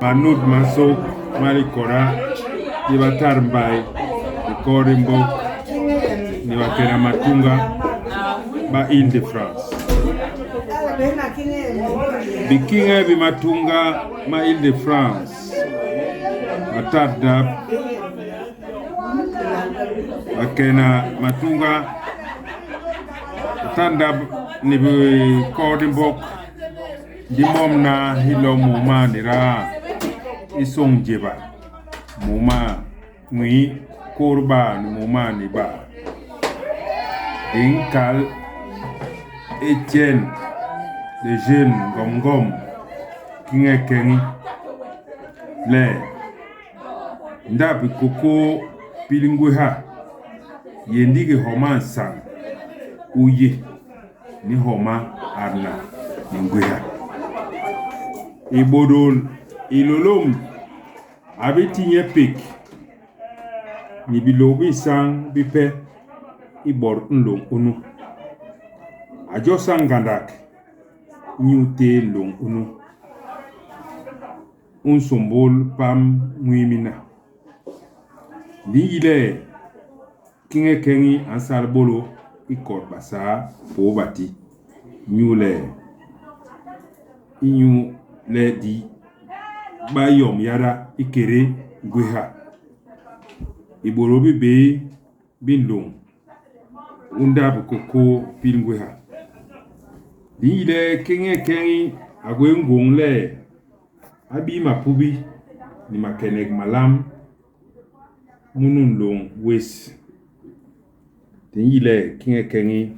Manud Masok Marikora Ibatar Mbai Ikorimbo Niwakena Matunga ba Ile-de-France. Bikinga bimatunga ma Ile-de-France. Matadab Bakena Matunga Tandab ni Kodimbok Dimom na hilo muma nira isong jeba muma ngui kurba ni muma ni ba Dinkal Etienne de jeune gom kinge kengi le ndabi koko pilingwe ha yendige homa sang uye ni homa arna ningwe ha ibodol ilolom abitinye pik ni bilobi sang bipe ibor nlong unu ajo sangandak nyute long unu un sombol pam muimina di ile kinge kengi ansar bolo ikor basa pobati nyule inyu le di bayom yara ikere gweha iborobi be binlong unda bukoko pilngweha di ile kinge kengi agwengong le abi mapubi ni makenek malam munun long wes di ile kinge kengi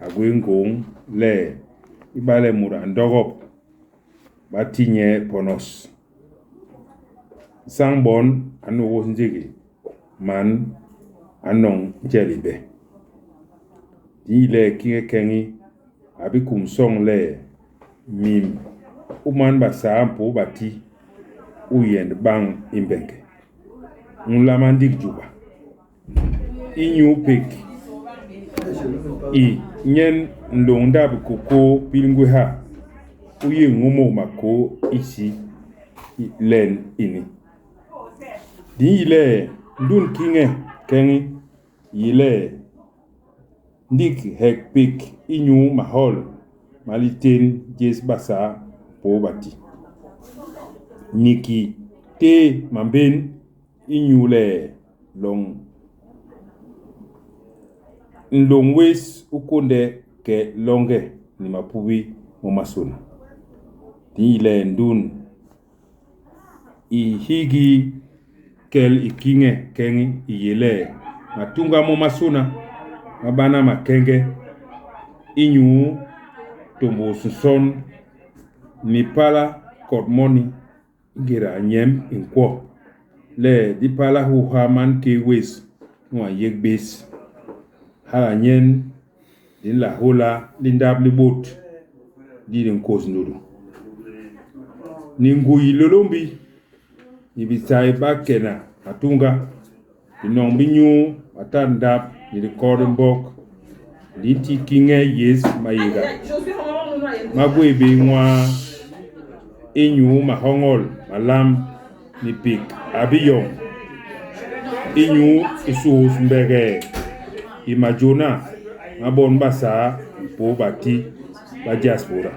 agwengong le ibale mura ndogop batinye ponos sangbon anu wo njigi man anong jelibe di ile kinge kengi abi kum song le mim uman basa po bati uyend bang imbenge unlamandik juba inyu pek I nyen ndonda bukoko pilingwe ha uye ngumo mako isi len ini di ile ndun kinge kengi ile ndik hek pik inyu mahol maliten jes basa po bati niki te mamben inyu le long wes ukonde ke longe ni mapubi momasuna di ile ndun I higi kel ikinge kengi iyele matunga momasuna mabana makenge inyu tombo suson ni pala kodmoni gira nyem inkwo le di pala hu haman ke wes nwa yegbes hala nyen din la hola lindabli bot di den kos ndodo ningu ilolombi ni bisai bakena atunga inombi nyu atandap ni recording liti kinge yes mayiga magwebe nwa inyu mahongol malam ni pik abiyon inyu isus mbege imajona mabon basa po bati ba diaspora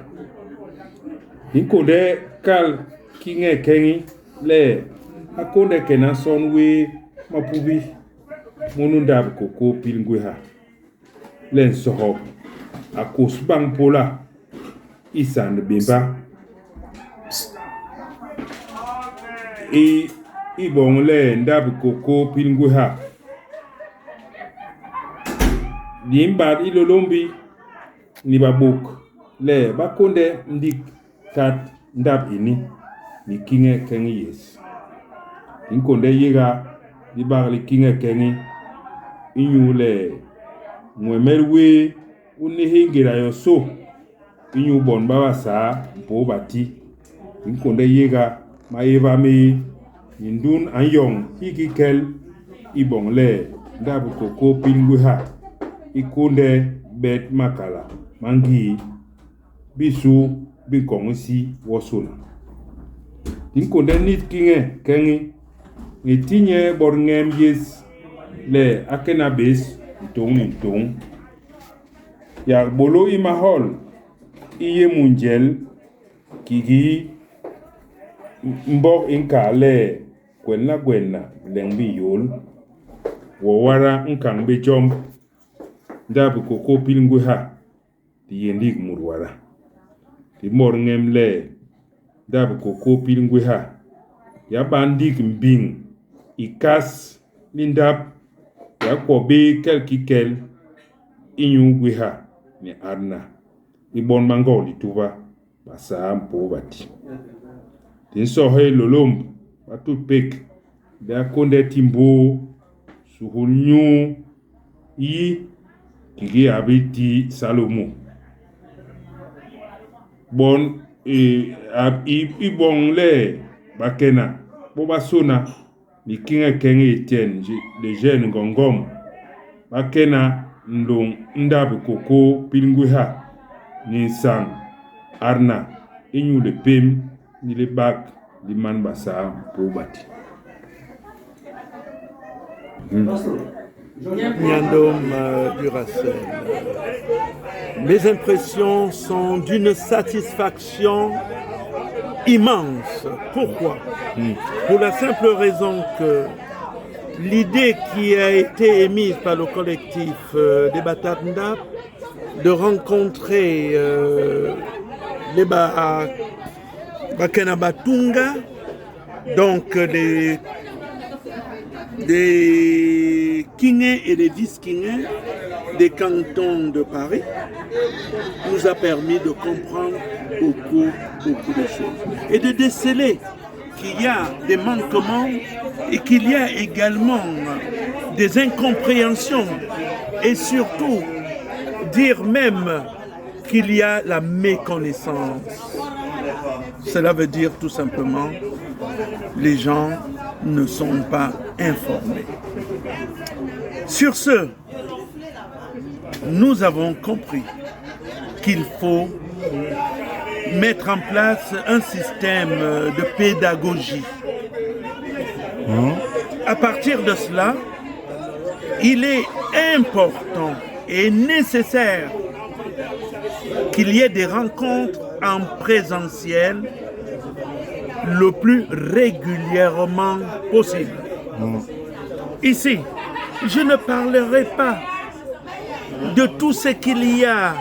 inkonde kal kinge kengi le akonde kena sonwe mapubi monunda koko pilngwe ha len sohob akos bang pola isan bimba ibong le ndab koko pilngwe ha Dimbad ilolombi ni babuk le bakonde ndik kat ndab ini ni kinge kengi yes inkonde yiga di bagli kinge kengi inyu le mwemerwe uni hingira yo so inyu bon bawa sa po bati inkonde yiga ma eva mi indun anyong hikikel ibong le ndab koko pilngwe ha ikonde bet makala mangi bisu bikonsi wasuna Tinkonde nit kinge kengi ngitinye bor ngem yes le akena bes tung ya bolo imahol iye munjel kigi mbok inka le gwenna lengbi yol wo wara nkang be jom ndabu koko pilngwe ha ti yendig murwara ti mor ngem le ndabu koko pilngwe ha ya bandik mbing ikas lindap ya kobe kel inyu gwe ha ni arna ibon mango lituba basa mpo bati tin so he lolomb batu pek da konde timbo suhunyu yi kigi abiti salomo bon ibon le bakena boba sona ni kinga kenge eten de jeune ngongom bakena ndong ndabu koko pilngwe ha ni sang arna inyu le pem ni le bak di man basa po bati Nyandom Duracell. Mes impressions sont d'une satisfaction immense. Pourquoi? Pour la simple raison que l'idée qui a été émise par le collectif des Batar Ndap de rencontrer les Bakena Batunga, donc des Kingais et des vice-Kingais des cantons de Paris, nous a permis de comprendre beaucoup de choses et de déceler qu'il y a des manquements et qu'il y a également des incompréhensions et surtout dire même qu'il y a la méconnaissance. Cela veut dire tout simplement les gens ne sont pas informés. Sur ce, nous avons compris qu'il faut mettre en place un système de pédagogie. À partir de cela, il est important et nécessaire qu'il y ait des rencontres en présentiel le plus régulièrement possible. Ici, je ne parlerai pas de tout ce qu'il y a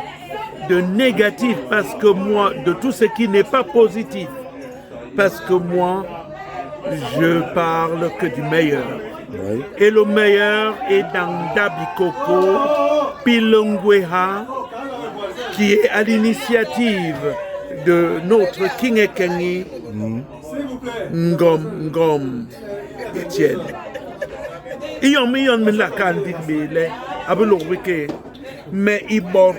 de négatif, parce que moi, de tout ce qui n'est pas positif, parce que moi, je parle que du meilleur. Oui. Et le meilleur est dans Dabikoko, Pilongweha, qui est à l'initiative de notre King Ekengi, Ngom Etienne. Iyon me la candidat bele, abelo wike, mais ibor,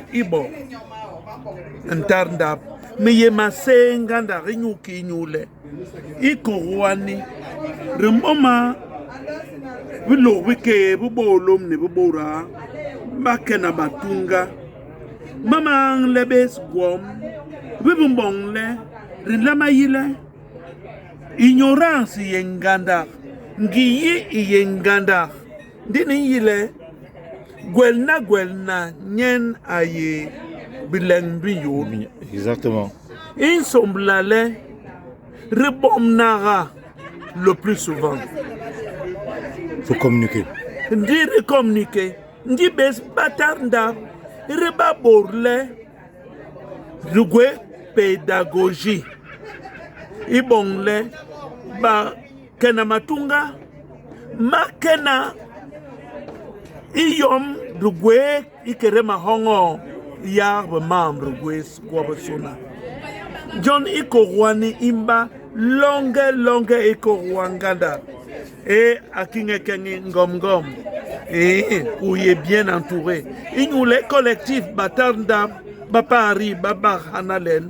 Ntarndap, mais yema senganda rinyuki nyule, ikorwani, remoma, bilo wike, bubolom ne bubora, Bakena Batunga, Mama lebes gwom, bibumbongle, rilamayile, ignorance yenganda, ngiyi yenganda, dini yile, gwelna, nyen aye, bileng biyo. Exactement. Insomblale, rebomnara le plus souvent. Faut communiquer. Ndi communiquer, ndi bes batarnda, reba borle, rugwe pédagogie. Ibongle, ba kena matunga, makena iyom rugwe ikerema hongo yarbe membre rugwe skwabasona. John Ikorwani imba longue Ikorwanganda et Akingekengi Ngom et où il est bien entouré. Il nous les collectifs Batarnda, Bapari, Babar Hanalen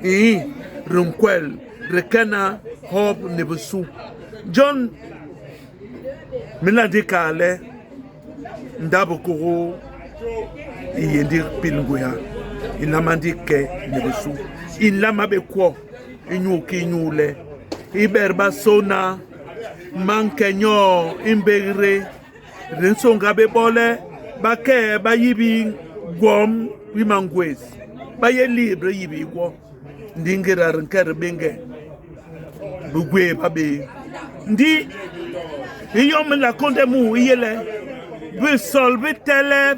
et Rumkwel, Rekana, Hop, Nebusu. John Miladikale, Ndabokoro, Yendir Pilnguya, il n'a pas dit que Nebusu. Il n'a pas dit quoi, il nous le. iberba sona mankenyo imbegre rensonga bebole bake bayibi gwom bimangwes baye libre yibi gwo ndingira renkere benge bugwe babe ndi iyom la kondemu yele be solve tele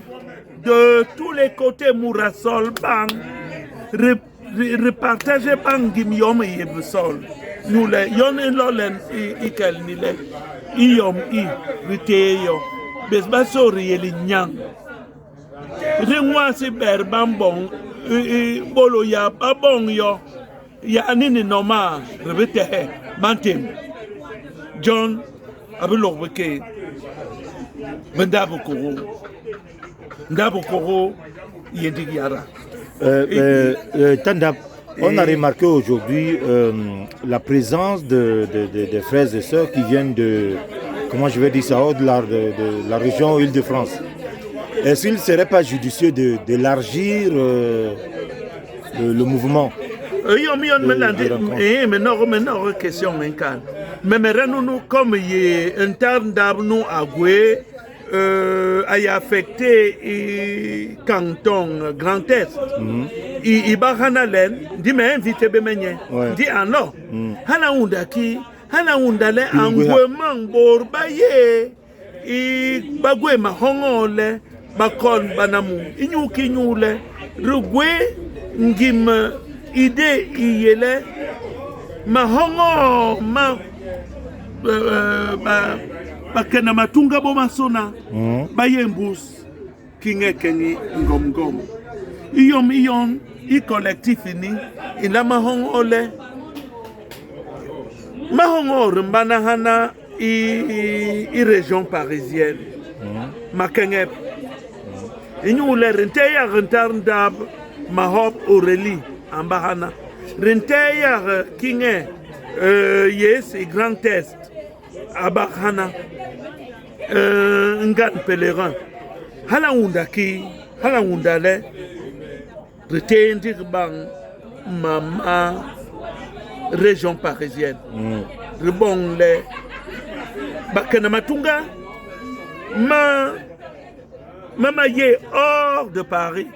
de tous les côtés mourasol bang repartage bang gim yom yebe sol nous le yon lolen ikel ni le iyom I riteyo besba sori yeli nyang ringwa si ber bambong bolo ya babong yo ya nini noma rebete mantem John abelo beke ndabo koro yendigiara Tandab, on a remarqué aujourd'hui la présence des frères et sœurs qui viennent de, comment je vais dire ça, de la région Île-de-France. Est-ce qu'il ne serait pas judicieux d'élargir le mouvement? Question mais comme un terme d'abnou agoué a affecté le canton Grand Est. Il va dit mais invité bemenye. Dit alors, hana undaki, hana undale angouement borbaye, i bagwe mahongole, bakon banamu, inyuki nyule, rugwe ngim ide iyele, mahongo ma bakena matunga boma sona bayembus kinge kengi ngom iyom i collectif ni ila mahongole mbana hana i région parisienne makengep inyule rente ya rentarndab mahop Aurélie ambahana rente ya kinge yes Grand Est abahana ngan pèlerin hala undale retendir bang mama région parisienne rebon le bakena matunga mama ye hors de Paris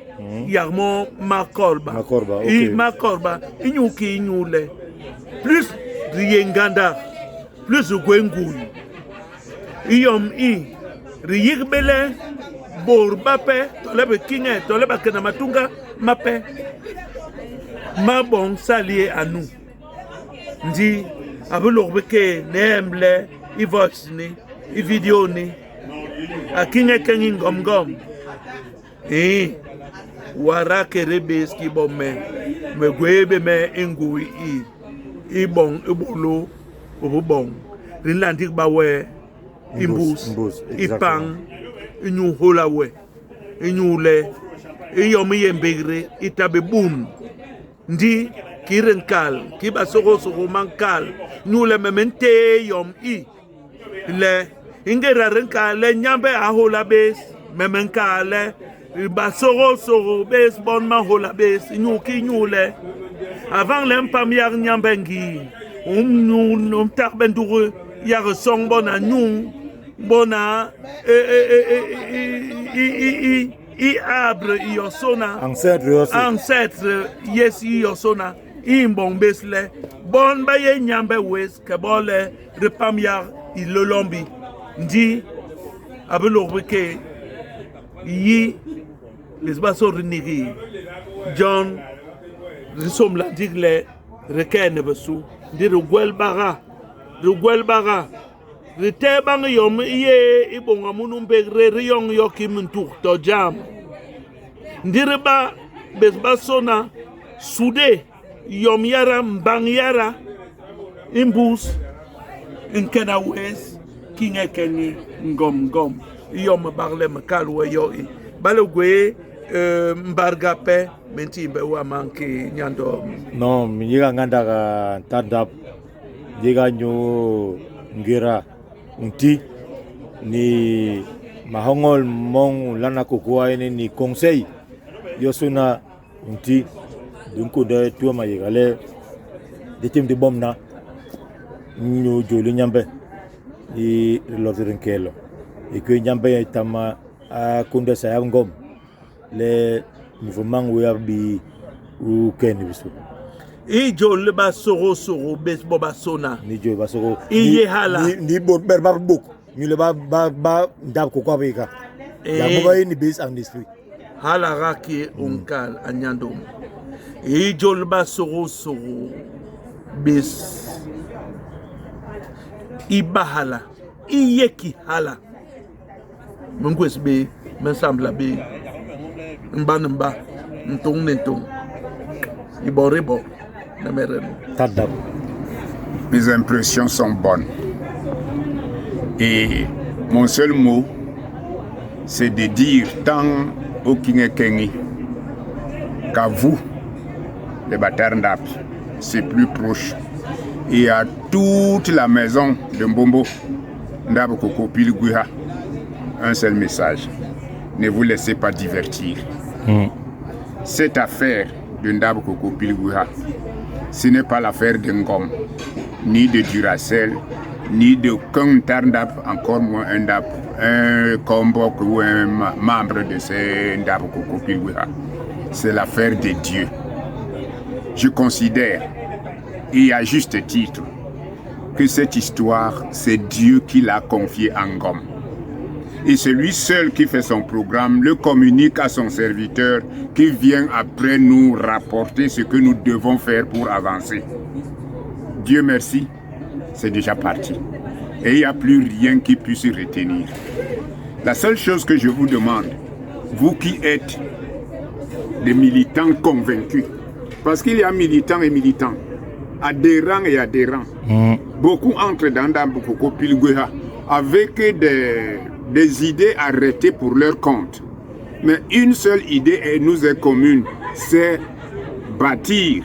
yarmo makorba okay. Makorba inyuki inyule plus rienganda plus gwenguy iyom I riyigbele borbape tolebe kinge toleba kena matunga mape mabon salier à nous ndi abulobeke nemble I voice ni I video ni akinge kengi ngom warake rebeski bomme me gwebe me ingui I bon ibolo obong rinlandik bawe imbus ipang inyu holawe inyule iyomi yembegre itabe bun ndi kirenkal kibasoko mankal nyule memente yom I le ingera renkal le nyambe ahola bes memenkale basoro bes bon ma hola bes nyule avant l'empamiar nyambengi tarbendure ya resong bona nyung bona I arbre yosona ancêtre yes yosona imbong besle bon baye nyambe wes kebole repamiar ilolombi ndi abelobeke yi les baso reniri John risom la digle rekene besu ndi rugwel bara rite bang yom iye ibonga munumbegre riyong yokim ntuk to jam ndireba besbasona sude yom yara mbang yara imbus inkena wes kinge kengi ngom yom barle makalwe yo balogwe mbargape mentimbe wa manki nyando non miyiga ngandaka tadap diga nyu ngira unti ni mahongol mong lana kukua ini ni conseil yosuna unti dunko de tuama yigale de tim de bomna nous joli nyambe et l'autre nkelo et que nyambe etama a konde sa ngom le mouvement ouyabi ou ken biso et jo le ba soro bes boba sona ni jo ba soro iye hala ni bo berba bok ni le ba ndab ko ko beka ya bo ba ni base and esprit hala raki onkal anyando et jo le ba soro bes ibahala iyeki hala mungwes be mensambla be mba ntong iboribo tadab. Mes impressions sont bonnes et mon seul mot c'est de dire tant au King Kengi qu'à vous les bâtards d'Ap c'est plus proche et à toute la maison de Mbombo Ndab Koko Pilguiha un seul message: ne vous laissez pas divertir. Cette affaire de Ndab Koko Pilguiha, ce n'est pas l'affaire de Ngom, ni de Duracell, ni de qu'un Ndab, encore moins un Ndab, un Kombok ou un membre de ce Ndab Koko Pilguiha. C'est l'affaire de Dieu. Je considère, et à juste titre, que cette histoire, c'est Dieu qui l'a confiée à Ngom. Et c'est lui seul qui fait son programme, le communique à son serviteur, qui vient après nous rapporter ce que nous devons faire pour avancer. Dieu merci, c'est déjà parti. Et il n'y a plus rien qui puisse retenir. La seule chose que je vous demande, vous qui êtes des militants convaincus, parce qu'il y a militants et militants, adhérents et adhérents, beaucoup entrent dans Ndab Koko Pilguiha avec des idées arrêtées pour leur compte. Mais une seule idée nous est commune, c'est bâtir.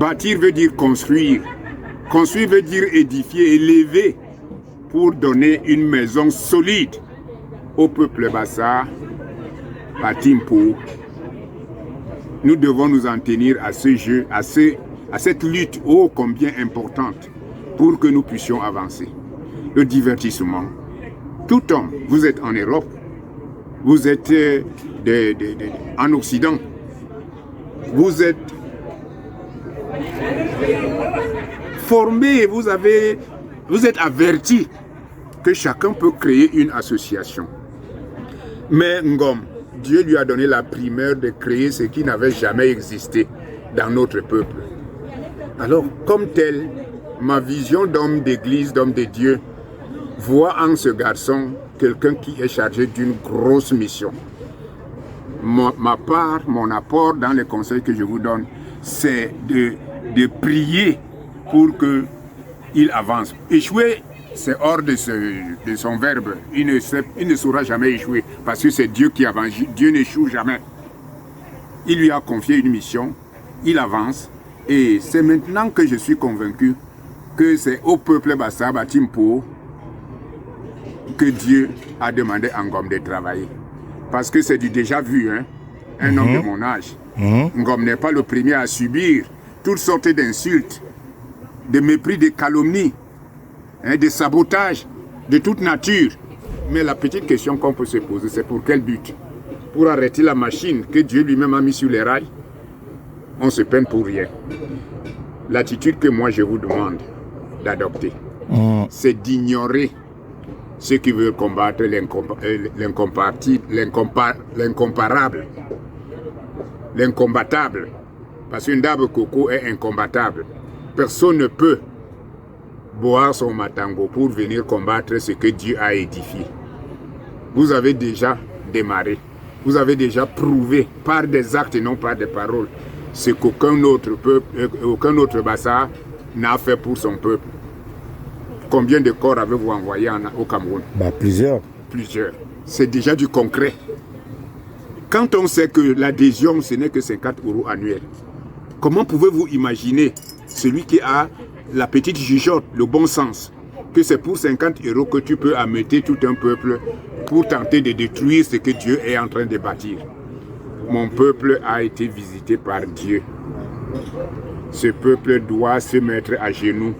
Bâtir veut dire construire. Construire veut dire édifier, élever, pour donner une maison solide au peuple Bassa, à Timpo. Nous devons nous en tenir à ce jeu, à cette lutte ô combien importante pour que nous puissions avancer. Le divertissement. Tout homme, vous êtes en Europe, vous êtes en Occident, vous êtes formé, vous êtes averti que chacun peut créer une association. Mais Ngom, Dieu lui a donné la primeur de créer ce qui n'avait jamais existé dans notre peuple. Alors, comme tel, ma vision d'homme d'église, d'homme de Dieu, voit en ce garçon quelqu'un qui est chargé d'une grosse mission. Ma part, mon apport dans les conseils que je vous donne, c'est de prier pour qu'il avance. Échouer, c'est hors de son verbe. Il ne saura jamais échouer parce que c'est Dieu qui avance. Dieu n'échoue jamais. Il lui a confié une mission, il avance et c'est maintenant que je suis convaincu que c'est au peuple Bassa Batimpo que Dieu a demandé à Ngom de travailler. Parce que c'est du déjà vu, hein? Un homme de mon âge. Ngom n'est pas le premier à subir toutes sortes d'insultes, de mépris, de calomnies, hein, de sabotages de toute nature. Mais la petite question qu'on peut se poser, c'est pour quel but? Pour arrêter la machine que Dieu lui-même a mis sur les rails? On se peine pour rien. L'attitude que moi je vous demande d'adopter, c'est d'ignorer ceux qui veulent combattre l'incomparable, l'incombattable. Parce qu'un Ndab Koko est incombattable. Personne ne peut boire son matango pour venir combattre ce que Dieu a édifié. Vous avez déjà démarré. Vous avez déjà prouvé par des actes et non par des paroles ce qu'aucun autre peuple, aucun autre Bassa n'a fait pour son peuple. Combien de corps avez-vous envoyé au Cameroun? Plusieurs. Plusieurs. C'est déjà du concret. Quand on sait que l'adhésion, ce n'est que 50 € annuels, comment pouvez-vous imaginer celui qui a la petite jugeote, le bon sens, que c'est pour 50 € que tu peux ameuter tout un peuple pour tenter de détruire ce que Dieu est en train de bâtir? Mon peuple a été visité par Dieu. Ce peuple doit se mettre à genoux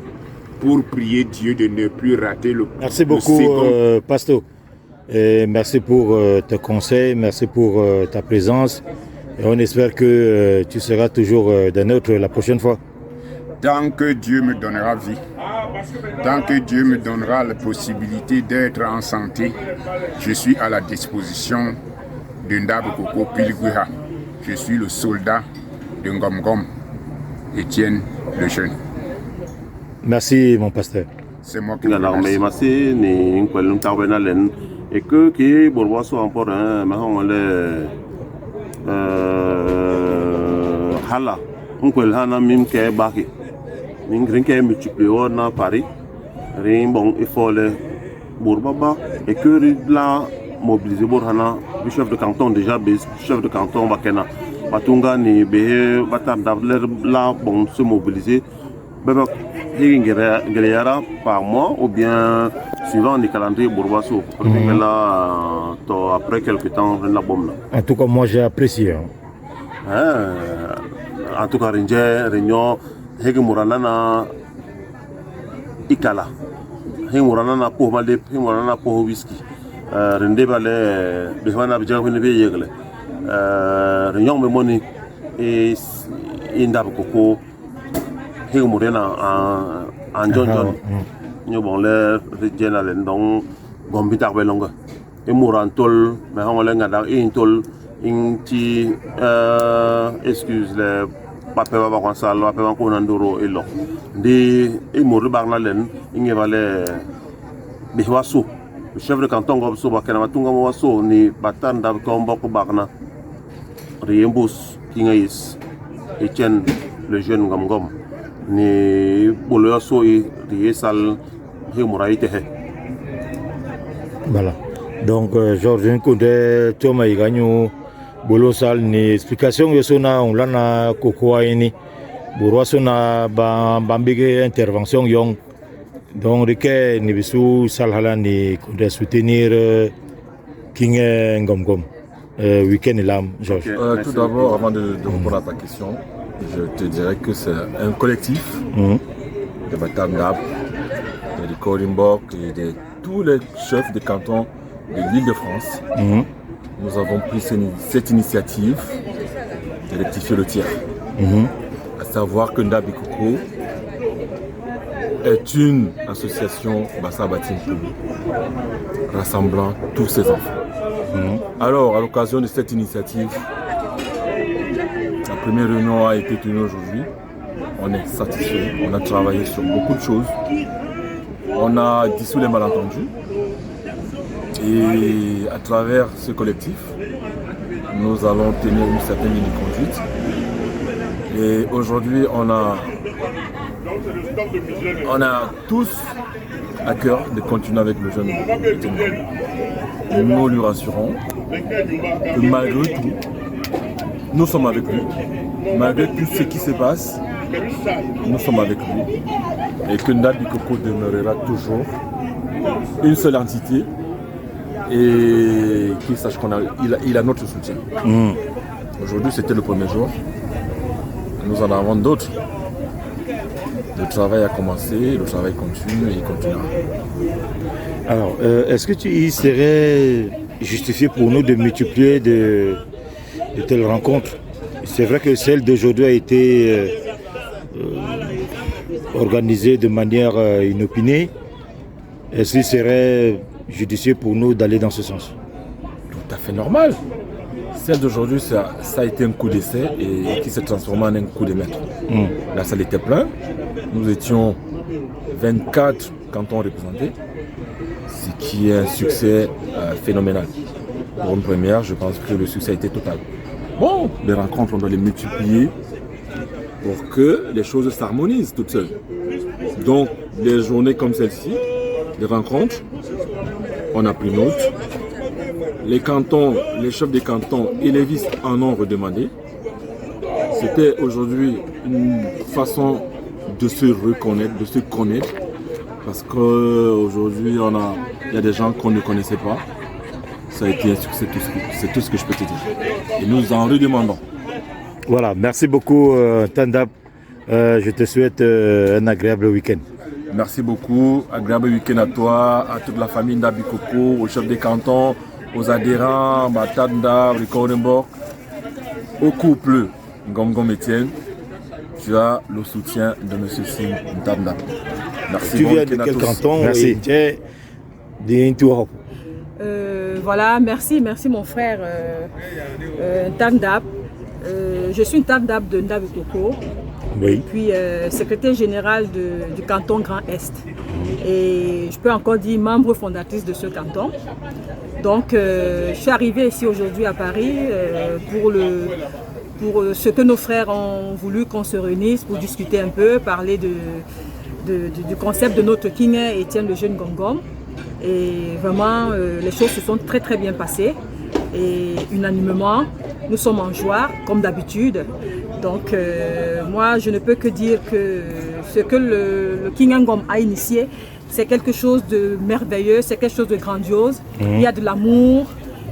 pour prier Dieu de ne plus rater le Merci le beaucoup, second. Pasteur. Et merci pour tes conseils, merci pour ta présence. Et on espère que tu seras toujours des nôtres la prochaine fois. Tant que Dieu me donnera vie, tant que Dieu me donnera la possibilité d'être en santé, je suis à la disposition de Ndab Koko Piliguiha. Je suis le soldat de Ngom, Étienne le Jeune. Merci, mon pasteur. C'est moi qui vous Ngala remercie. me masi ni nkwelum tarbena len et que qui borwa so encore ma on le hala nkwel hana mim ke baki ning rin ke multiplier na Paris rin bon il faut le bourba et que la mobiliser bor hana le chef de canton déjà chef de canton bakena batunga ni be batanda la bon se mobiliser baba par mois ou bien suivant les calendriers bourbasso après quelques temps la bombe. En tout cas, moi j'ai apprécié. En tout cas, réunion Hegemuranana Ikala Hegemuranana pour Malde Hegemuranana pour whisky Rende Bale Behwana Bija Winebe Yegle réunion Memoni et Indab Koko Hegumurena en John ñu bon le regional donc gombi tarbelonga e murantol mais on le ngada intol inti excuse le pape baba konsal pape ko nandoro elo ndi e muru barna len ingevale biwaso le chef de canton gob so bakena matunga mo waso ni batanda ko mboko barna riembus kingais Etienne le jeune ngom ni bolo so i sal hemuraite he. Voilà. Donc Georges Nkunde Toma Iganyu bolo sal ni explication yosona on lana kokoa ini boro sona bambige intervention yong donc rike ni bisu sal hala ni kunde soutenir King Ngom week-end lam Georges. Tout d'abord avant de répondre à ta question, je te dirais que c'est un collectif de Batangap, de Korimbok et de tous les chefs de canton de l'Île-de-France. Nous avons pris cette initiative de rectifier le tir. À savoir que Ndabi Koko est une association Bassa Batim rassemblant tous ses enfants. Alors, à l'occasion de cette initiative, la première réunion a été tenue aujourd'hui. On est satisfait. On a travaillé sur beaucoup de choses. On a dissous les malentendus. Et à travers ce collectif, nous allons tenir une certaine ligne de conduite. Et aujourd'hui, on a tous à cœur de continuer avec le jeune. Nous lui rassurons que malgré tout, nous sommes avec lui. Malgré tout ce qui se passe, nous sommes avec lui. Et que Ndabi Koko demeurera toujours une seule entité et qu'il sache qu'il a notre soutien. Aujourd'hui, c'était le premier jour. Nous en avons d'autres. Le travail a commencé, le travail continue et il continuera. Alors, est-ce que il serait justifié pour nous de multiplier de telles rencontres? C'est vrai que celle d'aujourd'hui a été organisée de manière inopinée. Est-ce qu'il serait judicieux pour nous d'aller dans ce sens? Tout à fait normal. Celle d'aujourd'hui, ça a été un coup d'essai et qui s'est transformé en un coup de maître. La salle était pleine. Nous étions 24 cantons représentés, ce qui est un succès phénoménal. Pour une première, je pense que le succès a été total. Bon, les rencontres, on doit les multiplier pour que les choses s'harmonisent toutes seules. Donc, des journées comme celle-ci, des rencontres, on a pris note. Les cantons, les chefs des cantons et les vices en ont redemandé. C'était aujourd'hui une façon de se reconnaître, de se connaître. Parce qu'aujourd'hui, il y a des gens qu'on ne connaissait pas. Ça a été un succès, c'est tout ce que je peux te dire. Et nous en redemandons. Voilà, merci beaucoup Tandab. Je te souhaite un agréable week-end. Merci beaucoup. Agréable week-end à toi, à toute la famille Ndabi Koko, au chef des cantons, aux adhérents, Matanda, Ricorenborg, au couple Ngom Etienne. Tu as le soutien de M. Sim Ndabndab. Merci. Tu viens de quel canton? Merci. Voilà, merci mon frère Ndabndab. Je suis Ndabndab de Ndabi Koko. Oui. Et puis secrétaire général du canton Grand Est. Et je peux encore dire membre fondatrice de ce canton. Donc je suis arrivée ici aujourd'hui à Paris pour ce que nos frères ont voulu qu'on se réunisse pour discuter un peu, parler du concept de notre King Etienne le jeune Ngom. Et vraiment les choses se sont très très bien passées. Et unanimement, nous sommes en joie comme d'habitude. Donc moi je ne peux que dire que ce que le King Ngom a initié, c'est quelque chose de merveilleux, c'est quelque chose de grandiose. Il y a de l'amour,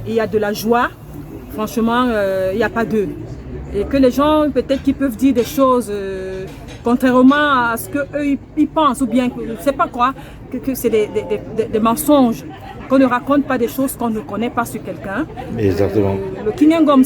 il y a de la joie. Franchement, il n'y a pas deux. Et que les gens peut-être qui peuvent dire des choses contrairement à ce qu'eux ils pensent, ou bien je ne sais pas quoi, que c'est des mensonges, qu'on ne raconte pas des choses qu'on ne connaît pas sur quelqu'un. Exactement. Le King Ngom,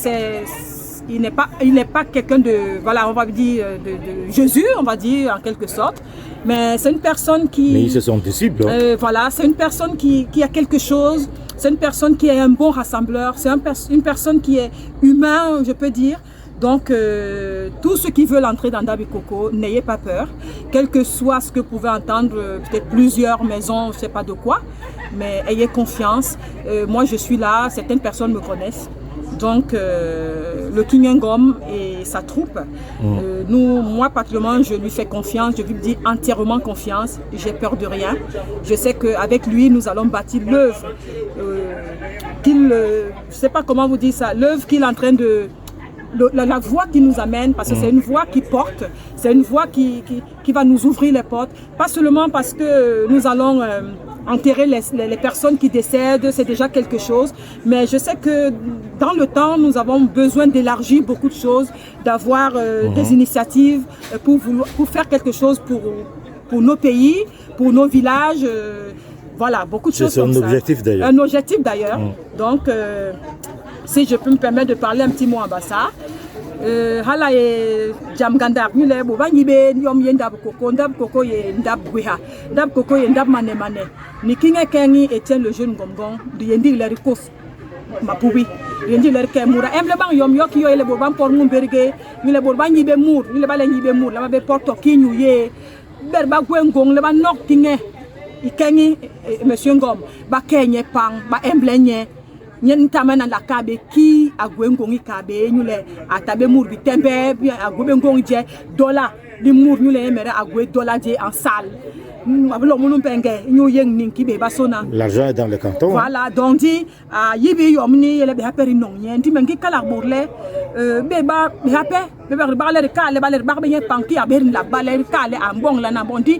il n'est pas quelqu'un de, voilà, on va dire, de Jésus, on va dire, en quelque sorte. Mais c'est une personne qui... Mais ils se sont disciples. Voilà, c'est une personne qui a quelque chose. C'est une personne qui est un bon rassembleur. C'est une personne qui est humain, je peux dire. Donc, tous ceux qui veulent entrer dans Ndabi Koko, n'ayez pas peur. Quel que soit ce que vous pouvez entendre, peut-être plusieurs maisons, je ne sais pas de quoi. Mais ayez confiance. Moi, je suis là. Certaines personnes me connaissent. Donc, le King Ngom et sa troupe, moi particulièrement, je lui fais confiance, je lui dis entièrement confiance, j'ai peur de rien. Je sais qu'avec lui, nous allons bâtir l'œuvre je ne sais pas comment vous dire ça, l'œuvre qu'il est en train de... La voie qui nous amène, parce que c'est une voie qui porte, c'est une voie qui va nous ouvrir les portes, pas seulement parce que nous allons enterrer les personnes qui décèdent, c'est déjà quelque chose, mais je sais que dans le temps, nous avons besoin d'élargir beaucoup de choses, d'avoir des initiatives pour faire quelque chose pour nos pays, pour nos villages, voilà, beaucoup de choses comme ça. C'est un objectif d'ailleurs. Un objectif d'ailleurs, donc... si je peux me permettre de parler un petit mot en bas ça. Hala e jam gandar ni le bo banyi be yom ye ndab koko ye ndab gweha ndab koko ye ndab mane ni kinga kengi Etienne le jeune Ngom de yendi le rikof mapubi yendi le ke mura emle bang yom yok yo le bo ban por mum berge ni le bo banyi be mur ni le bale nyi be mur la be porto kinyu ye berba gwengong le ba nok kinge ikengi monsieur Ngom ba kenye pang ba emblenye nyen tamana la kabe ki agwengongi kabe nyule atabe mur bi tembe bi agwe ngongi je dollar li mur nyule mere agwe dollar je en salle ablo munum penge nyu yeng ninki be basona l'argent est dans le canton. Voilà, donc dit yibi yomni yele be haperi non yen di mengi kala bourle be ba be hape be ba le kale ba le ba be yen panki aberin la ba le kale ambong la na bondi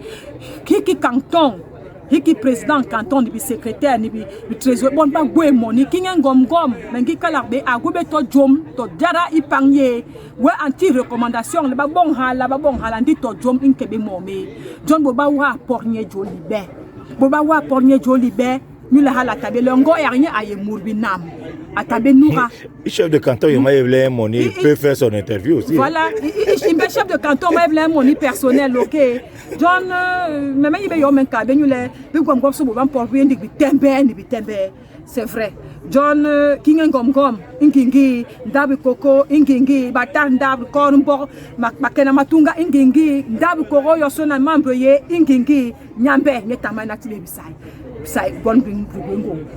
ki canton hiki président canton ni bi secrétaire ni bi trésorier bon ba gwe moni King Ngom mengi kala be agube to jom to jara ipangye we anti recommandation le ba bon hala ndi to jom inkebe momi John bo ba wa pornie joli be ni la hala tabe longo et rien aye mourbi nam atabe noura chef de canton il m'a élevé moni peut faire son interview aussi. Voilà, il est chef de canton m'a élevé moni personnel OK. John même il be yo men ka be ñu le be gom so bo ban por bi ndig bi tembe c'est vrai. John King Ngom ingingi Ndabi Koko ingingi batar Ndabi Korumbo makena matunga ingingi Ndabi Koko yo sona membre ye ingingi nyambe netamana tilebisai.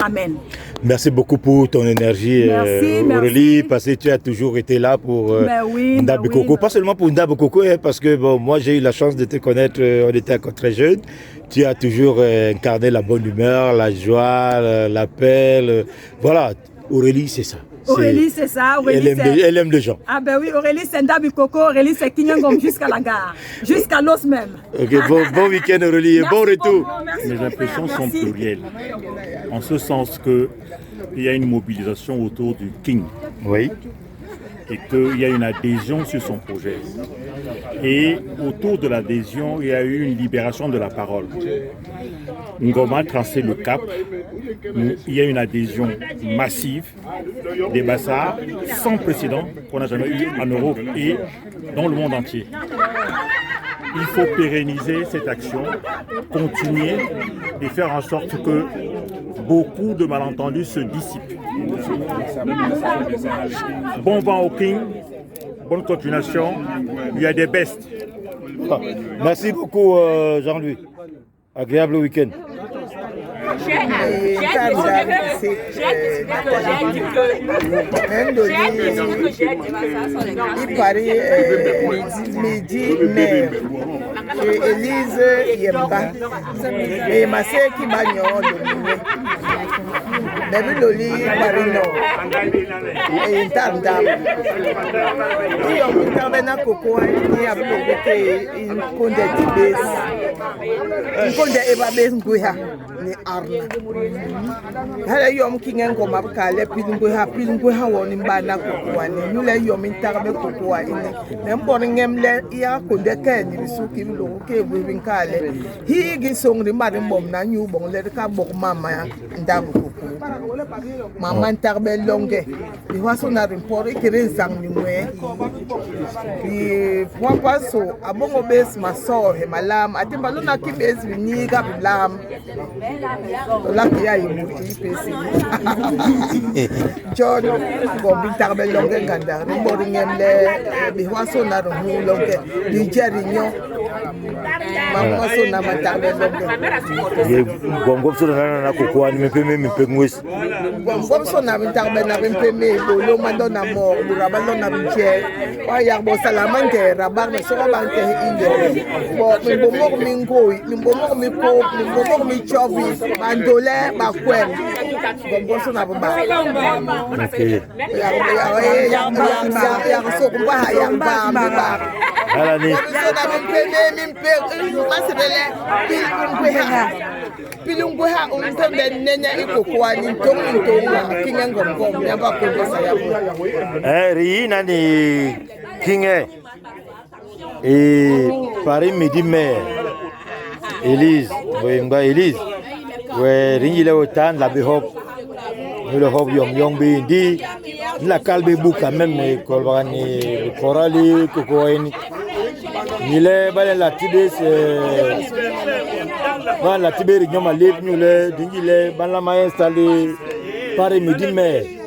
Amen. Merci beaucoup pour ton énergie, Aurélie, parce que tu as toujours été là pour Ndabi Koko. Pas seulement pour Ndabi Koko, parce que bon, moi j'ai eu la chance de te connaître, on était encore très jeunes. Tu as toujours incarné la bonne humeur, la joie, la paix. Voilà, Aurélie, c'est ça. Aurélie, c'est ça. Aurélie, elle aime les gens. Ah ben oui, Aurélie, c'est Ndabi Koko. Aurélie, c'est King Ngom jusqu'à la gare, jusqu'à l'os même. Ok, bon week-end, Aurélie, et bon retour. Mes impressions sont plurielles, en ce sens qu'il y a une mobilisation autour du King. Oui. et qu'il y a une adhésion sur son projet. Et autour de l'adhésion, il y a eu une libération de la parole. Ngoma a tracé le cap. Il y a une adhésion massive des Bassards sans précédent qu'on n'a jamais eu en Europe et dans le monde entier. Il faut pérenniser cette action, continuer et faire en sorte que beaucoup de malentendus se dissipent. Bon vent au King, bonne continuation, il y a des bestes. Merci beaucoup Jean-Louis. Agréable week-end. Il paraît midi mère Élise Yemba et ma sœur qui m'a David Loli Marino et Tandam. Il y a un coco qui a bloqué une conde tibes. Une conde ebabes nguha ni arna. Hala yom kingen ko mabkale pilunguha woni mbana coco ani. Nule yom intarbe coco ani. Membon ngemle ya conde ken ni suki lo ke winkale. Hi gi song ri mari mom na nyu bon le ka bok mama ndabu coco. Maman tarbe longue. Di waso na rimpori kire zang ni mwe. Di papa so abongo bes maso he malam atimba lona ki bes ni ga lam. La ki ya yimu pesi. John go bi tarbe longue ganda. Rimpori ngemle di waso na ru longue. Di jerinyo. Maman so na matarbe longue. Ye bongo so na kokwa ni mpe ngwes. Comme ça, on a un tarbe, on a un peu de l'eau, on a un mort, le rabat, on a un pied. On a un salamande, rabat, mais ça va banquer. Bon, mais bon, mort, mingo, bon, mi coke, bon, mi chobi, mandolé, ma couenne. Bon, ça, on a un bar. Ok. Il y a un saut, on va à un bar. Alani. On a un peu, pilungweha umthembe nenya ikokwa ni tonga kinga ngombo yamba kwesa yabo Rina ni Kinge et Paris midi mère Élise Boyemba Élise we ringile otan la behop le hop yom bindi la kalbe buka même kolbani korali kokoeni nile bale la tibes la tiberi nyoma lep nyule dingile bala ma installé Paris midi mai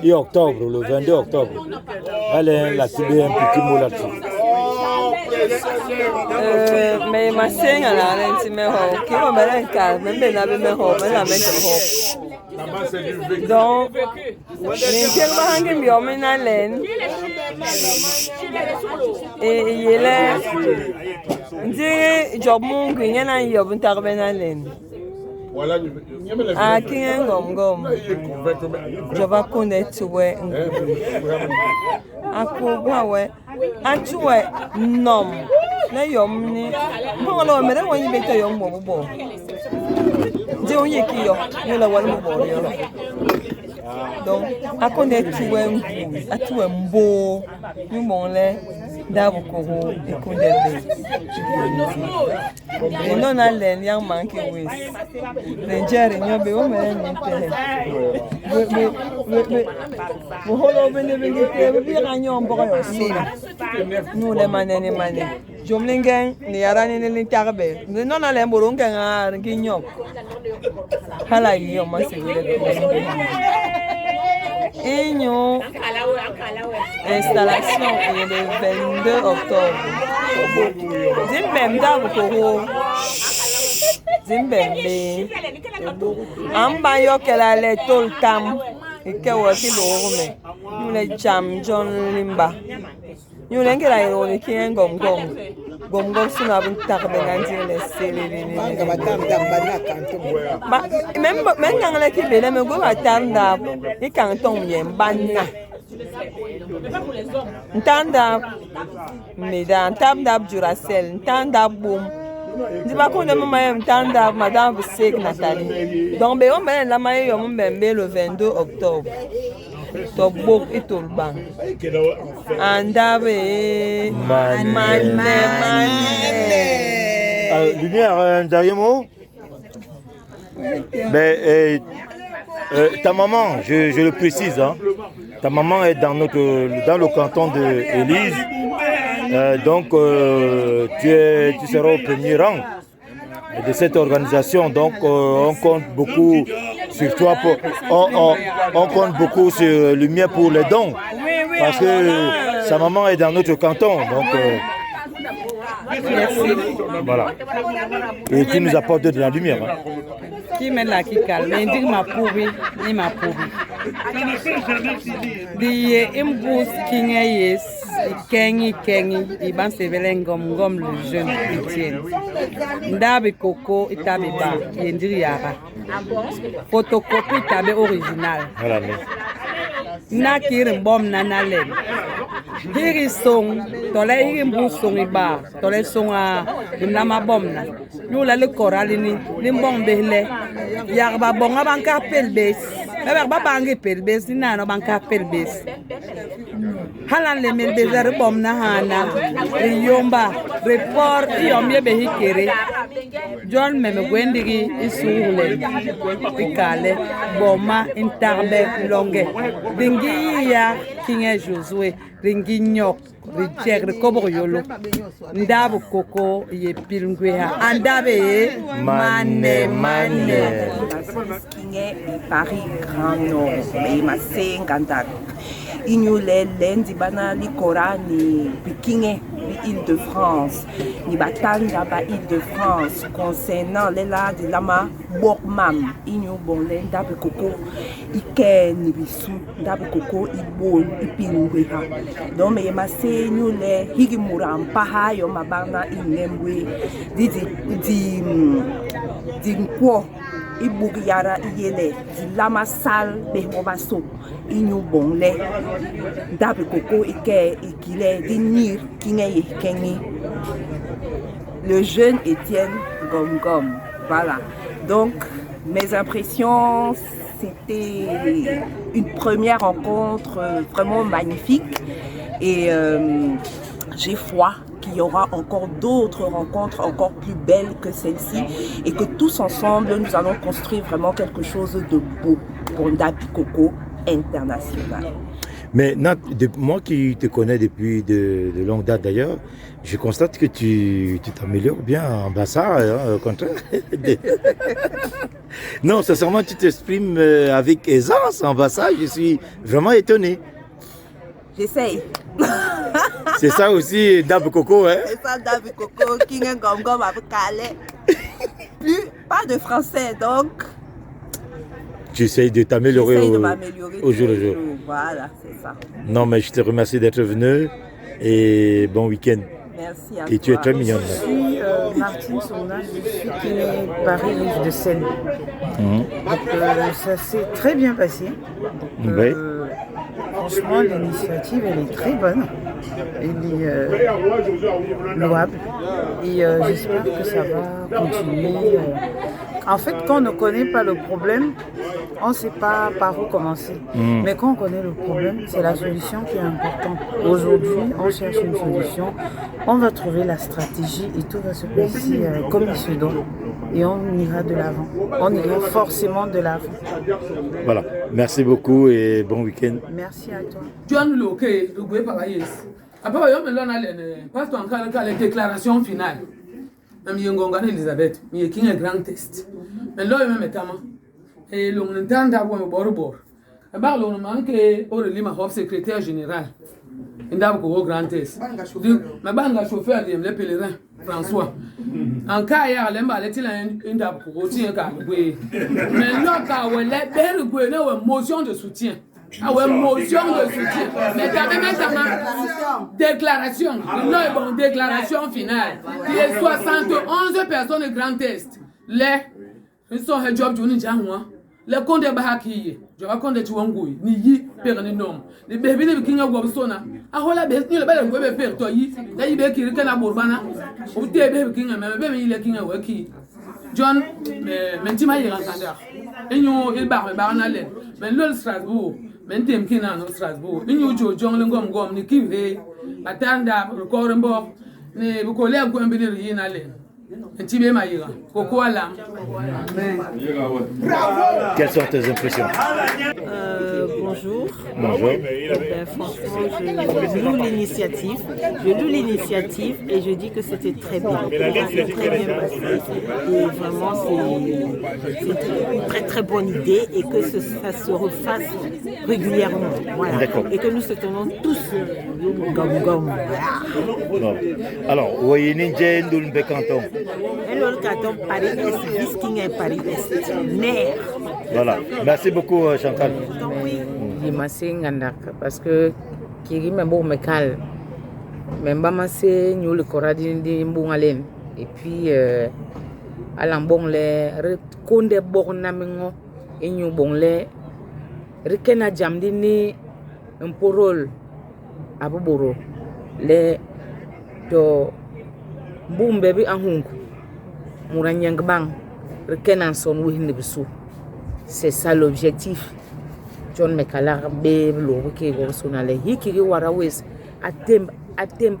et octobre le 22 octobre. Allez la tiberi un petit mot là-dessus. Mais ma sœur a la intime ho qui va me l'encar même na me ho me la mettre ho. Donc les gens va hangi mi o me na len et il est ndi job mungu ngena yob ntarbe na len a kingen gom joba konde tuwe akogwa we atuwe nom na yom ni mbolo mere woni beto yom bobo je onye ki yo ni la wal mo yo donc akonde tuwe ngu atuwe mbo ni monle dabu kogo ikunde be no na len yang manke wis Nigeria nyobe o mere ni te bo holo be ne be te be ganyo mbo yo sina no le manene mane jomlingen ni yarani ni tarbe no na le mboro ngenga nginyok hala yo masegule Igno installation est le 22 octobre. Zimbem Koro. Zimbembe. Amba yo kela le toltam. Ike wati lorme. Nous les jam John Limba. Nous les ngela yo le kien gom suna bin tarbe nganti le sele ba même ngala ki bele me go batanda i kanton yem banna ntanda medan tabda Duracell ntanda boom diba ko de mama yem ntanda madame Sek Nathalie donc be on ben la maye yo mbembe le 22 octobre to bok itulbang andabe mane. Lumière, un dernier mot. Ben, ta maman, je le précise, hein, ta maman est dans le canton de Élise, donc tu seras au premier rang de cette organisation, donc on compte beaucoup sur toi, on compte beaucoup sur Lumière pour les dons, parce que sa maman est dans notre canton, donc Merci. voilà. Et tu nous apportes de la lumière. Hein. Qui mène la qui calme, mais dit ma pourri, ni ma pourri. Di imbus kinga yes, kengi, iban sevelen gom le jeune Etienne. Ndabe koko itabe ba, yendiri yara. Photocopie tabe original. Voilà. Na kirin bom nanalen. Hiri song, tole hiri mbu song iba, tole song a nama bom na. Yula le koralini, limbong behle. Yarba bonga banka pelbes. Ba bangi pelbes, ni nano banka pelbes. Halan le mel bezer bom na hana. Yomba, report yomye behikere. John meme gwendigi isule. Ikale, boma intarbe longe. Dingi ya Kinge Josué, Ringi Nyok, Rijek, Koboyolo, Ndabu Koko, Ye Pilngwea, Andabe, Mane. Kinge Paris Grand Nord, mais ma Gandak. Ignule lendi bana li Korani, Kinge, Île-de-France, ni batanda ba Île-de-France, concernant les la de lama Bokmam, Ignou bon Ndabu Koko, Ike ni bisu, Ndabu Koko, Ibol, Ipingweha. Donc, mais ma nous les Higimura, Paha, Yomabana, Inemwe, di Nkwo, Ibugiara, Yele, di Lama Sal, Behobaso, Ignou bon le, Ndabu Koko, Ike, Ikile, di Nir, Kinge, Kengi. Le jeune Etienne Gom. Voilà. Donc, mes impressions, c'était une première rencontre vraiment magnifique et j'ai foi qu'il y aura encore d'autres rencontres encore plus belles que celle-ci et que tous ensemble, nous allons construire vraiment quelque chose de beau pour Ndabi Koko international. Mais Nat, moi qui te connais depuis de longue date d'ailleurs, je constate que tu t'améliores bien en Bassa, hein, au contraire. Non, sincèrement, tu t'exprimes avec aisance en Bassa, je suis vraiment étonné. J'essaye. C'est ça aussi Ndabi Koko, hein? C'est ça Ndabi Koko, Kinge Gom avec Calais. Pas de français, donc... J'essaye de t'améliorer au jour le jour. Voilà, c'est ça. Non, mais je te remercie d'être venu et bon week-end. Merci à toi. Et tu es très mignonne. Je suis Martine Sourna, je suis Kinge Paris Rive de Seine. Donc ça s'est très bien passé. Donc, oui. Franchement, l'initiative, elle est très bonne. Elle est louable. Et j'espère que ça va continuer. En fait, quand on ne connaît pas le problème, on ne sait pas par où commencer. Mais quand on connaît le problème, c'est la solution qui est importante. Aujourd'hui, on cherche une solution, on va trouver la stratégie et tout va se passer comme il se doit. Et on ira de l'avant. On ira forcément de l'avant. Voilà. Merci beaucoup et bon week-end. Merci à toi. John Loke, le gouvernement Pagayes. Après, il y a une déclaration finale. Je suis Elisabeth, je suis un grand test. Mais là, je suis et l'on entend d'avoir un bord. Je suis le secrétaire général. Je suis un grand test. Je suis chauffeur de pèlerin, François. En cas, il y a une motion de soutien. Ah ouais, motion de soutien. Mais quand même, déclaration. Une déclaration finale. Il y a 71 personnes de grand test. Ils sont un job de Nijangwa. Les comptes de Bahaki. Je raconte de Tuangui. Ni Perninom. Les bébés de King of Gobsona. Ah, voilà, les belles bébés pertoyi. Là, il y a qui à Bourbana. Ou des bébés King and Baby, il est King of Waki. John, Mentima Irantanda. Et nous, il barre Barnalen. Mais l'autre Strasbourg. mentem kina no Strasbourg inyu jojong lengom gom ni kiwe batanda rekorembo ne bukole ko mbini yina le ntibe mayiga kokoala. Quelles sont tes impressions? Bonjour. Bonjour. Franchement, je loue l'initiative et je dis que c'était très bien. C'est très bien passé. Et vraiment, c'est une très très bonne idée et que ça se refasse régulièrement. Voilà. Et que nous se tenons tous gom. Bon. Alors, voyez Ninja Ndoul Bekanton. Le canton Paris-Est, Bisking et Paris-Est. Maire. Voilà. Merci beaucoup, Chantal. Je m'asseye parce que Kiri m'a beau me calme. Même pas m'asseye, nous le coradi di mbungalen. Et puis, à l'ambon les reconde bornamengo et nous bon les rikena jamdini un porol à Boboro. Les to boom baby ahung. Mouranyang bang, rikena son wihne besu. C'est ça l'objectif. John Mekalar be lo ke go sonale hikiri warawes atem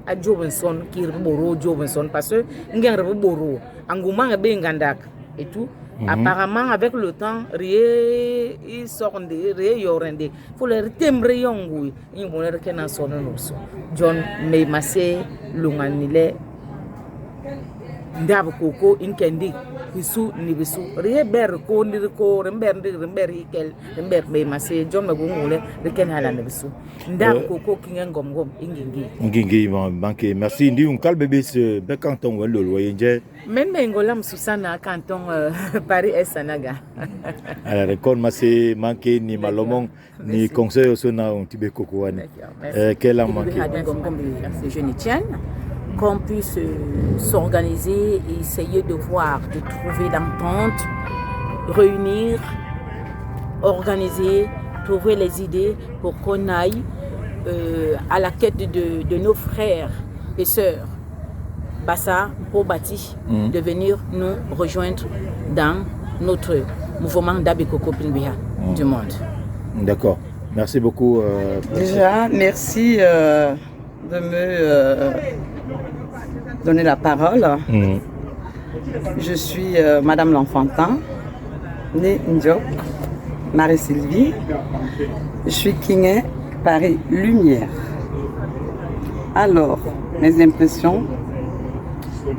a Jovenson qui boro Jovenson parce que ngere boro anguma be ngandak et tout. Apparemment avec le temps rien ils sortent de rien yorende faut les tembre yongu ni bonere kenan sono no so John me masse lunganile ndab koko inkendi bisu ni bisu rien ber ko ndir ko rember ikel rember be masse John me gungule de ken hala ne bisu ndab koko kingen gom ngingi banque merci ndi un kalbe bis be canton welo loyenje men me ngolam susana canton Paris et Sanaga alors kon masse manqué ni malomon ni conseil sona un tibe koko wane quel a manqué je n'y tiens qu'on puisse s'organiser et essayer de voir, de trouver l'entente, réunir, organiser, trouver les idées pour qu'on aille à la quête de nos frères et sœurs Bassa, Pobati, de venir nous rejoindre dans notre mouvement d'Abikoko Pinbia du monde. D'accord. Merci beaucoup. Déjà, merci de me donner la parole. Je suis Madame L'Enfantin, née Ndiok, Marie-Sylvie. Je suis Kingé Paris Lumière. Alors, mes impressions,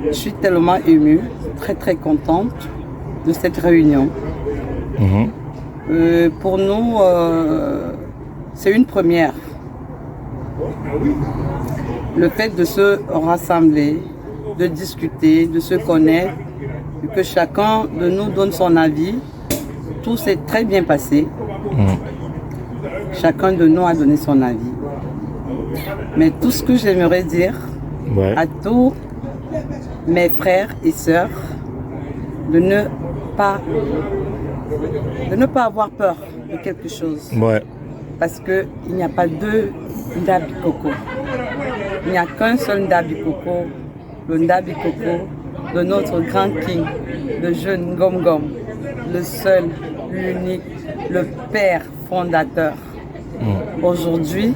je suis tellement émue, très très contente de cette réunion. Pour nous, c'est une première. Le fait de se rassembler, de discuter, de se connaître, que chacun de nous donne son avis, tout s'est très bien passé. Chacun de nous a donné son avis. Mais tout ce que j'aimerais dire à tous mes frères et sœurs, de ne pas avoir peur de quelque chose. Parce qu'il n'y a pas deux Ndabi Koko. Il n'y a qu'un seul Ndabi Koko, le Ndabi Koko de notre grand king, le jeune Ngom Ngom, le seul, l'unique, le père fondateur. Aujourd'hui,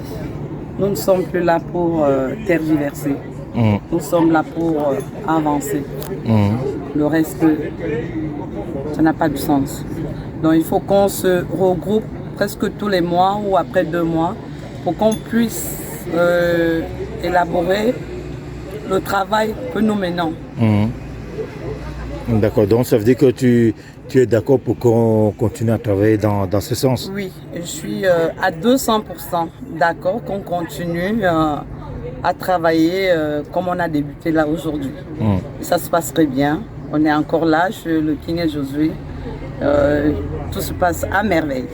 nous ne sommes plus là pour tergiverser. Nous sommes là pour avancer. Le reste, ça n'a pas de sens. Donc il faut qu'on se regroupe presque tous les mois ou après 2 mois pour qu'on puisse élaborer le travail que nous menons. D'accord, donc ça veut dire que tu es d'accord pour qu'on continue à travailler dans ce sens? Oui, je suis à 200% d'accord qu'on continue à travailler comme on a débuté là aujourd'hui. Ça se passe très bien, on est encore là, le King et Josué, tout se passe à merveille.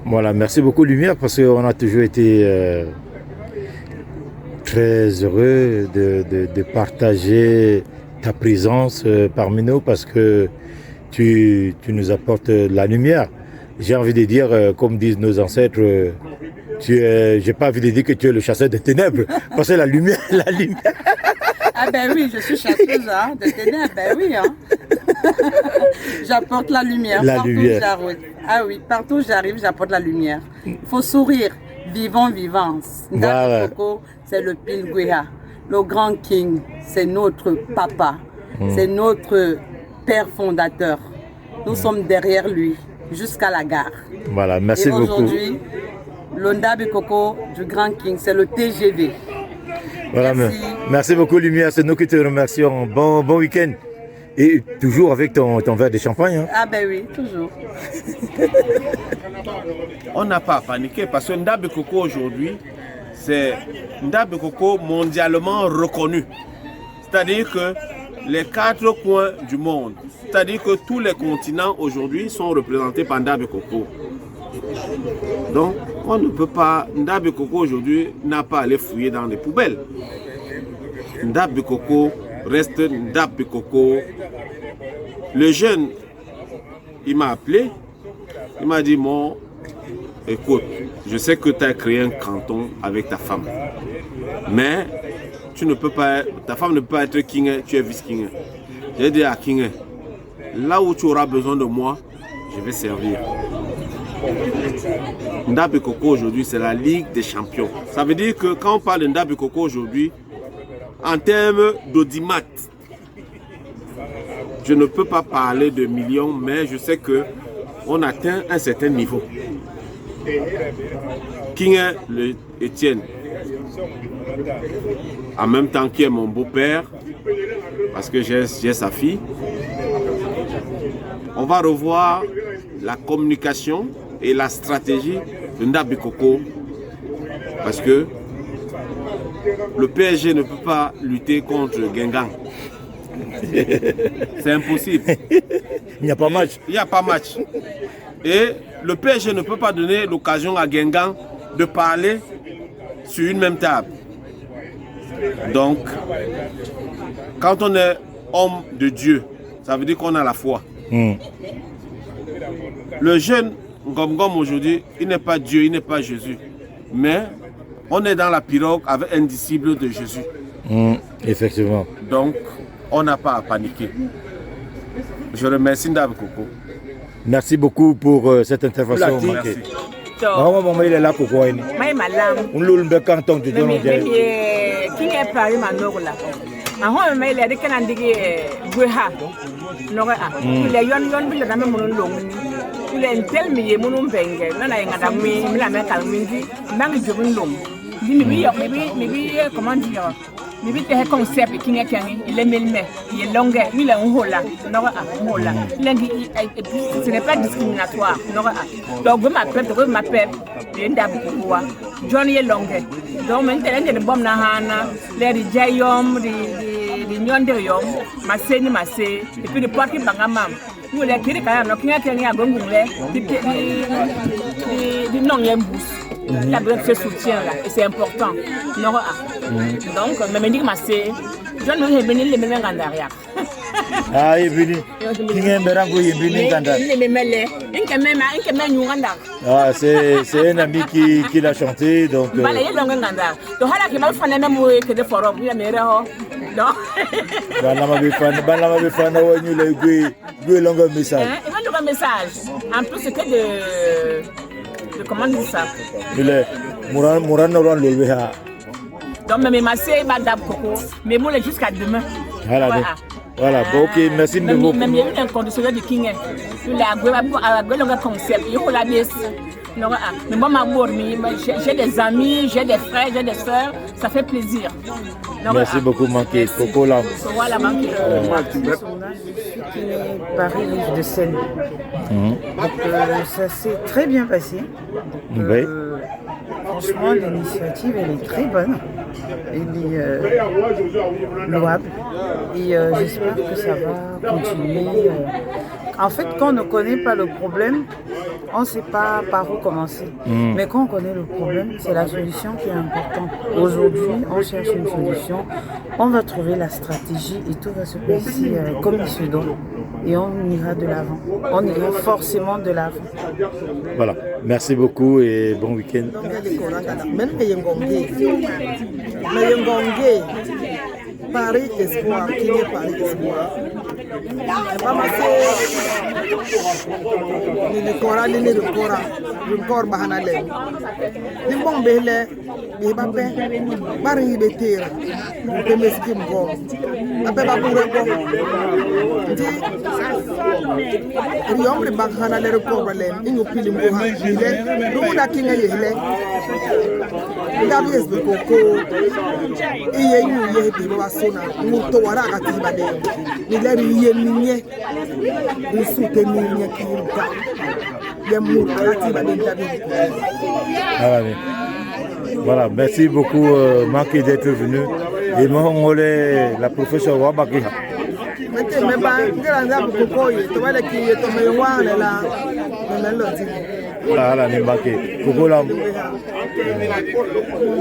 Voilà, merci beaucoup Lumière parce qu'on a toujours été très heureux de partager ta présence parmi nous parce que tu nous apportes la lumière. J'ai envie de dire, comme disent nos ancêtres, j'ai pas envie de dire que tu es le chasseur des ténèbres parce que la lumière. Ah ben oui, je suis chasseuse de ténèbres, ben oui. J'apporte la lumière. Partout où j'arrive. Ah oui, partout où j'arrive, j'apporte la lumière. Il faut sourire. Vivons, vivance. Ndabi Koko, c'est le Pilgwea. Le grand king, c'est notre papa. C'est notre père fondateur. Nous sommes derrière lui jusqu'à la gare. Voilà, merci beaucoup. Aujourd'hui, le Ndabi Koko du grand king, c'est le TGV. Voilà, merci beaucoup Lumière, c'est nous qui te remercions. Bon week-end. Et toujours avec ton verre de champagne. Hein. Ah ben oui, toujours. On n'a pas à paniquer parce que Ndabi Koko aujourd'hui, c'est Ndabi Koko mondialement reconnu. C'est-à-dire que les 4 coins du monde, c'est-à-dire que tous les continents aujourd'hui sont représentés par Ndabi Koko. Donc, on ne peut pas, Ndabi Koko aujourd'hui n'a pas à aller fouiller dans les poubelles. Ndabi Koko reste Ndabi Koko. Le jeune, il m'a appelé, il m'a dit, bon, écoute, je sais que tu as créé un canton avec ta femme, mais tu ne peux pas, ta femme ne peut pas être king, tu es vice-king. J'ai dit à king, là où tu auras besoin de moi, je vais servir. Ndabi Koko aujourd'hui, c'est la Ligue des champions. Ça veut dire que quand on parle de Ndabi Koko aujourd'hui, en termes d'audimat, je ne peux pas parler de millions, mais je sais qu'on atteint un certain niveau. King le Étienne, en même temps qui est mon beau-père, parce que j'ai sa fille, on va revoir la communication et la stratégie de Ndabi Koko, parce que le PSG ne peut pas lutter contre Guingamp. C'est impossible. Il n'y a pas match. Il n'y a pas match. Et le PSG ne peut pas donner l'occasion à Guingamp de parler sur une même table. Donc, quand on est homme de Dieu, ça veut dire qu'on a la foi. Le jeune Ngom aujourd'hui, il n'est pas Dieu, il n'est pas Jésus. Mais on est dans la pirogue avec un disciple de Jésus. Effectivement. Donc, on n'a pas à paniquer. Je remercie Ndabi Koko. Merci beaucoup pour cette intervention. Merci. Maman, il est là, Koko. Maï malam. On l'a le canton de Donon. Qui est Paris, Manola. Ahon mais il est que n'andigi Guha. Non il est yon bila dame mon long. Il est tel mi mon bengue. Nana ngada mi la me kalmindi. Nang jobun long. Mi comment dire? Mais vite le concept qui est il est mêlé, il est long, il est un hola, non hola. Ce n'est pas discriminatoire, non. Donc vous m'appelez, il Ndabi Koko. Johnny est long. Donc maintenant il y a des bombes na hana, les jayom, les nyondeyom, massé ni massé, et puis les parties bangamam. Nous les kiri kaya no kinga kinga gongule, di non yembus. Il a besoin de ce soutien là et c'est important. Non, donc, même dit que c'est je ne vais venir les mêmes en arrière. Ah, il est venu. Il est venu. Ah, c'est un ami qui l'a chanté. Donc, en plus, c'est que de comment dire ça? Donc, mais ma sœur m'a Ndabi Koko, mais moi, jusqu'à demain. Voilà, bon, ok, merci de vous. Même il y a eu un conditionnel de King. Il a un concept. Il y a la pièce. Mais moi, j'ai des amis, j'ai des frères, j'ai des soeurs. Ça fait plaisir. Merci beaucoup, Manqué. Koko là. Voilà, Manqué. Paris Rive de Seine. Donc, ça s'est très bien passé. Oui. Franchement, l'initiative, elle est très bonne. Elle est louable. Et j'espère que ça va continuer. En fait, quand on ne connaît pas le problème, on ne sait pas par où commencer. Mais quand on connaît le problème, c'est la solution qui est importante. Aujourd'hui, on cherche une solution. On va trouver la stratégie et tout va se passer comme il se doit. Et on ira de l'avant. On ira forcément de l'avant. Voilà. Merci beaucoup et bon week-end. Paris Espoir, qui est Paris Espoir. Bamase ni kora ni kora kor bahana le ni bon bele ni babe bari betera be meski mbo abe ba bure ko ndi riyomre bahana le ko bale ni pili mbo ha ile du da kinga yele ndabies be koko iye yu ye bi ba sona muto wara ka tiba de ni le iye minye ni sute minye kirga ya muto ka tiba de ndabies. Voilà, merci beaucoup Maki d'être venu. Et moi, la professeure Wabaki. Voilà,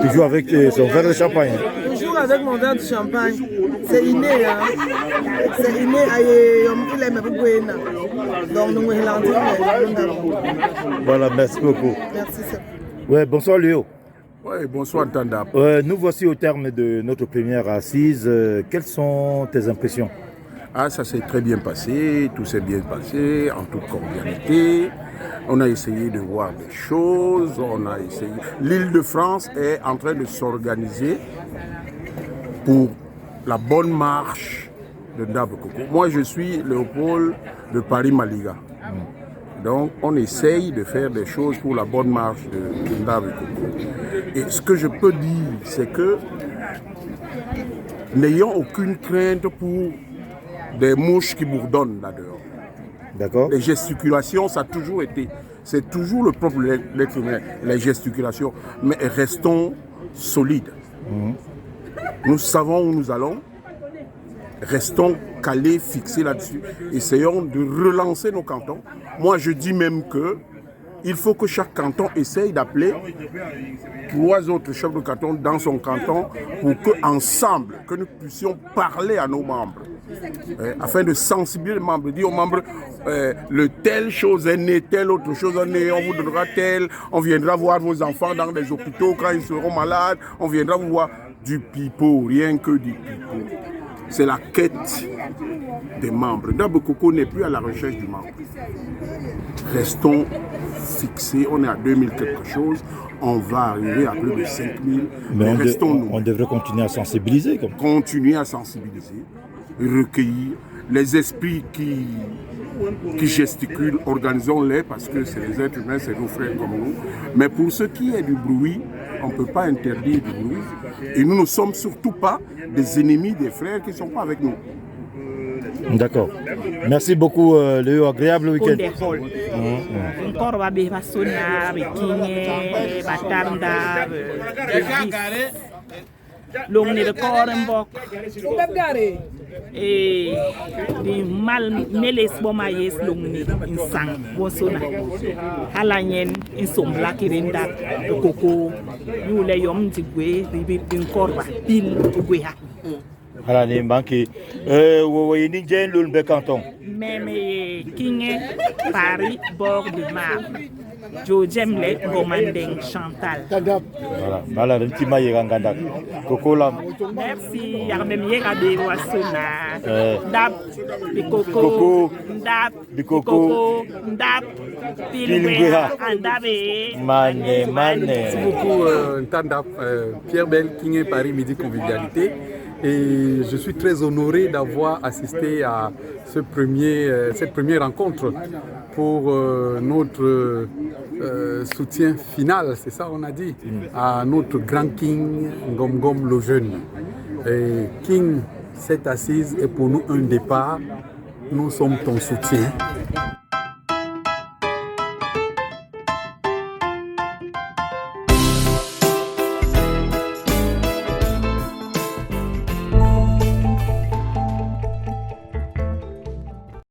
toujours avec son verre de champagne. Toujours avec mon verre de champagne. C'est inné, hein. C'est inné. Il aime beaucoup. Donc nous voilà, merci beaucoup. Merci. Ouais, bonsoir Léo. Oui, bonsoir Tandap. Nous voici au terme de notre première assise. Quelles sont tes impressions? Ah, ça s'est très bien passé, tout s'est bien passé, en toute cordialité. On a essayé de voir des choses, on a essayé. L'Île-de-France est en train de s'organiser pour la bonne marche de Ndab Koko. Moi, je suis Léopold de Paris-Maliga. Donc, on essaye de faire des choses pour la bonne marche de Ndab Koko. Et ce que je peux dire, c'est que n'ayons aucune crainte pour des mouches qui bourdonnent là-dehors. D'accord. Les gesticulations, ça a toujours été. C'est toujours le propre de l'être humain, les gesticulations. Mais restons solides. Nous savons où nous allons. Restons calés, fixés là-dessus. Essayons de relancer nos cantons. Moi, je dis même que il faut que chaque canton essaye d'appeler 3 autres chefs de canton dans son canton pour qu'ensemble, que nous puissions parler à nos membres. Afin de sensibiliser les membres, dire aux membres, le telle chose est née, telle autre chose est née, on vous donnera telle, on viendra voir vos enfants dans les hôpitaux quand ils seront malades, on viendra vous voir du pipeau, rien que du pipeau. C'est la quête des membres. Ndab Koko n'est plus à la recherche du membre. Restons fixés, on est à 2000 quelque chose, on va arriver à plus de 5000, mais restons-nous. On devrait continuer à sensibiliser. Continuer à sensibiliser, recueillir les esprits qui gesticulent, organisons-les parce que c'est les êtres humains, c'est nos frères comme nous. Mais pour ce qui est du bruit, on ne peut pas interdire du bruit. Et nous ne sommes surtout pas des ennemis des frères qui ne sont pas avec nous. D'accord. Merci beaucoup, Léo. Agréable week-end. Long ne record mbok e di mal meles bomayes long ni insang bosona hala nyen insombla kirenda koko yule yom tigwe ribi korba pil gweha hala ni banki wo ni jen lul be canton même Kingé Paris bord de mer Jo Jemle Gomandeng Chantal. Voilà, voilà un petit maille gandak. Koko lam. Merci, yarmem yera de wasona. Ndap de koko, ndap de koko, ndap pilgweha, ndabe. Mane. Merci beaucoup Ntandap, Pierre Bell, Kingé Paris Midi Convivialité. Et je suis très honoré d'avoir assisté à cette première rencontre pour notre soutien final, c'est ça on a dit, à notre grand King Ngom le Jeune. Et King, cette assise est pour nous un départ, nous sommes ton soutien.